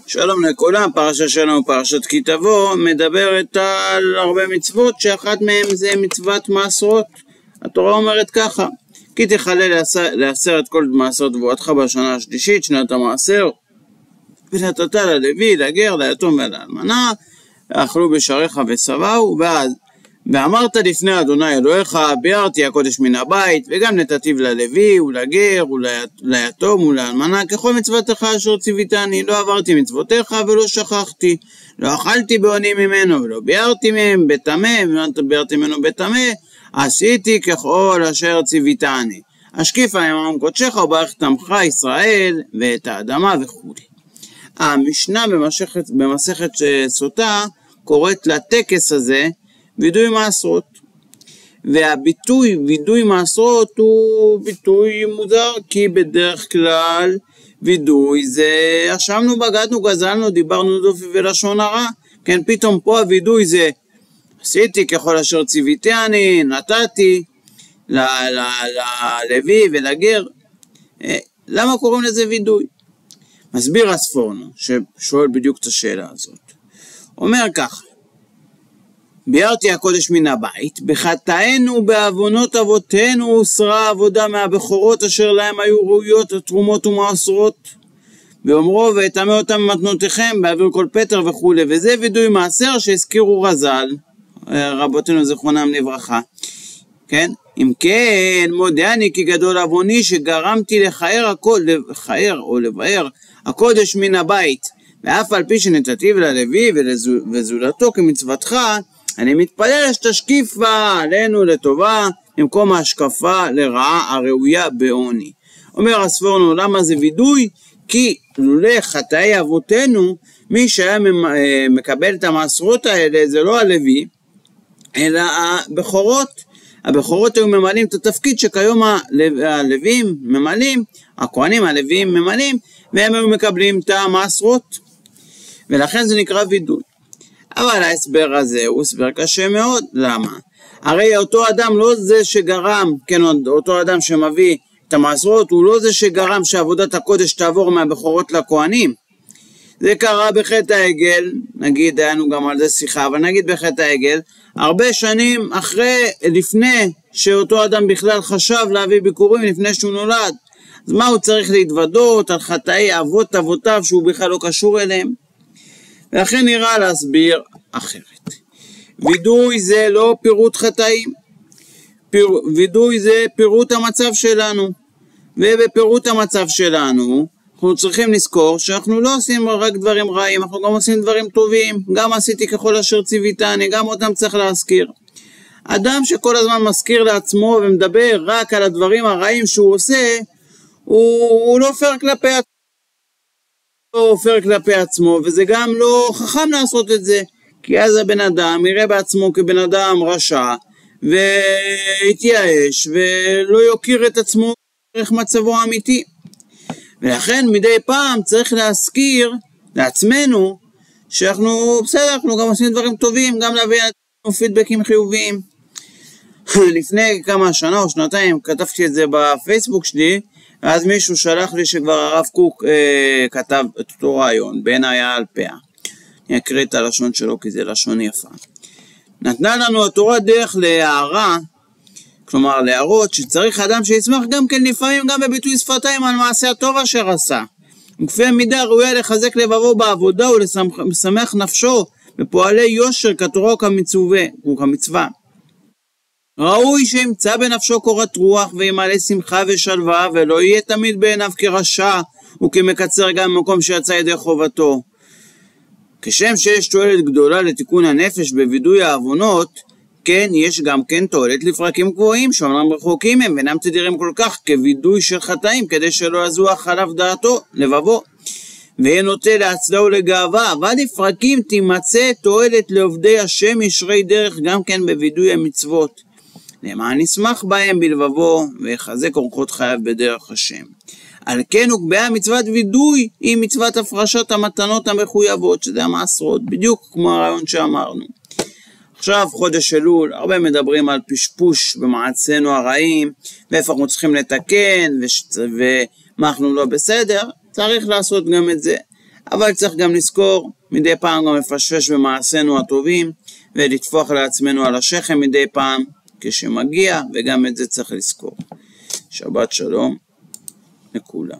שלום לכולם, פרשה שלנו, פרשת כי תבוא, מדברת על הרבה מצוות, שאחת מהן זה מצוות מעשרות. התורה אומרת ככה, כי תחלל לעשר את כל מעשרות תבואתך בשנה השלישית, שנת המעשר, ונתת ללוי, לגר, ליתום ולאלמנה, ואכלו בשעריך ושבעו, ואמרת לפני אדוני אלוהיך, ביארתי הקודש מן הבית, וגם נתתיו ללוי ולגר וליתום ולאלמנה, ככל מצוותך אשר ציוויתני, לא עברתי מצוותיך ולא שכחתי, לא אכלתי בעוני ממנו ולא ביארתי מהם בטמא, ביארתי ממנו בטמא, עשיתי ככל אשר ציוויתני. השקיפה עמם קודשך וברך את עמך ישראל ואת האדמה וכו'. המשנה במסכת סוטה קוראת לטקס הזה וידוי מעשרות, והביטוי וידוי מעשרות הוא ביטוי מוזר, כי בדרך כלל וידוי זה אשמנו, בגדנו, גזלנו, דיברנו דופי ולשון הרע. כן, פתאום פה הוידוי זה עשיתי ככל אשר ציוויתני, נתתי ללוי ולגר. למה קוראים לזה וידוי? מסביר הספורנו ששואל בדיוק את השאלה הזאת, אומר ככה, ביארתי הקודש מן הבית, בחטאינו בעוונות אבותינו הוסרה עבודה מהבכורות אשר להם היו ראויות התרומות ומעשרות, ואומרו ואטמא אותם ממתנותיכם באוויר כל פטר וכו', וזה וידוי מעשר שהזכירו רז"ל רבותינו זכרונם לברכה. כן, אם כן מודה אני כי גדול עווני שגרמתי לכער או לבאר הקודש מן הבית, ואף על פי שנתתיו ללוי וזולתו כמצוותך, אני מתפלל שתשקיפה עלינו לטובה במקום ההשקפה לרעה הראויה בעוני. אומר הספורנו, למה זה וידוי? כי לולא חטאי אבותינו, מי שהיה מקבל את המעשרות האלה זה לא הלוי אלא הבכורות. הבכורות היו ממלאים את התפקיד שכיום הלווים ממלאים, הכהנים הלווים ממלאים, והם היו מקבלים את המעשרות, ולכן זה נקרא וידוי. אבל ההסבר הזה הוא הסבר קשה מאוד. למה? הרי אותו אדם לא זה שגרם, כן, אותו אדם שמביא את המעשרות, הוא לא זה שגרם שעבודת הקודש תעבור מהבכורות לכהנים. זה קרה בחטא העגל, נגיד, היינו גם על זה שיחה, אבל נגיד בחטא העגל, הרבה שנים לפני שאותו אדם בכלל חשב להביא ביקורים, לפני שהוא נולד. אז מה הוא צריך להתוודות על חטאי אבות אבותיו שהוא בכלל לא קשור אליהם? ולכן נראה להסביר אחרת. וידוי זה לא פירוט חטאים, וידוי זה פירוט המצב שלנו, ובפירוט המצב שלנו אנחנו צריכים לזכור שאנחנו לא עושים רק דברים רעים, אנחנו גם עושים דברים טובים. גם עשיתי ככל אשר ציוויתני, גם אותם צריך להזכיר. אדם שכל הזמן מזכיר לעצמו ומדבר רק על הדברים הרעים שהוא עושה, הוא לא פייר כלפי עצמו. לא פייר כלפי עצמו, וזה גם לא חכם לעשות את זה, כי אז הבן אדם יראה בעצמו כבן אדם רשע, ויתייאש, ולא יוקיר את עצמו דרך מצבו האמיתי. ולכן מדי פעם צריך להזכיר לעצמנו שאנחנו בסדר, אנחנו גם עושים דברים טובים, גם להביא פידבקים חיוביים. לפני כמה שנה או שנתיים כתבתי את זה בפייסבוק שלי, ואז מישהו שלח לי שכבר הרב קוק כתב את אותו רעיון, בעיניי על פאה. אני אקריא את הלשון שלו כי זה לשון יפה. נתנה לנו התורה דרך להערה, כלומר להראות שצריך אדם שישמח גם כן לפעמים גם בביטוי שפתיים על מעשה הטוב אשר עשה. וכפי המידה ראויה לחזק לבבו בעבודה ולשמח נפשו בפועלי יושר כתורה וכמצווה. ראוי שימצא בנפשו קורת רוח וימלא שמחה ושלווה, ולא יהיה תמיד בעיניו כרשע וכמקצר גם במקום שיצא ידי חובתו. כשם שיש תועלת גדולה לתיקון הנפש בווידוי העוונות, כן, יש גם כן תועלת לפרקים גבוהים שאומנם רחוקים הם ואינם תדירים כל כך כווידוי של חטאים, כדי שלא יזוח עליו דעתו, לבבו, ויהיה נוטה להצלה ולגאווה. אבל לפרקים תימצא תועלת לעובדי השם ישרי דרך גם כן בווידוי המצוות, למען נשמח בהם בלבבו ויחזק אורחות חייו בדרך השם. על כן הוקבעה מצוות וידוי היא מצוות הפרשת המתנות המחויבות, שזה המעשרות, בדיוק כמו הרעיון שאמרנו. עכשיו חודש אלול, הרבה מדברים על פשפוש במעשינו הרעים, ואיפה אנחנו צריכים לתקן, ומה אנחנו לא בסדר, צריך לעשות גם את זה. אבל צריך גם לזכור, מדי פעם גם לפשפש במעשינו הטובים, ולטפוח לעצמנו על השכם מדי פעם כשמגיע, וגם את זה צריך לזכור. שבת שלום לכולם.